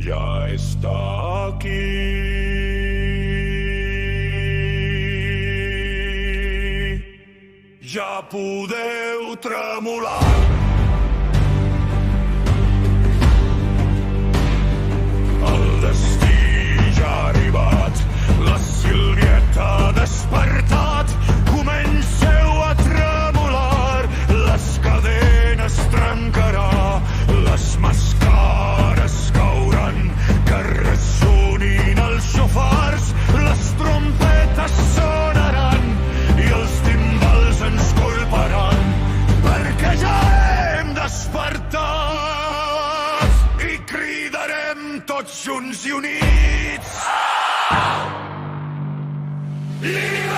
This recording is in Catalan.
ya está aquí. Ja podeu tremolar. El destí ja ha arribat, la Sílvieta ha despertat. Comenceu a tremolar, les cadenes trencarà, les mascares cauran, que ressonin els xofars, les trompetes sonaran i els timbals ens colparan, perquè ja hem despertat i cridarem tots junts i units. Llibertat!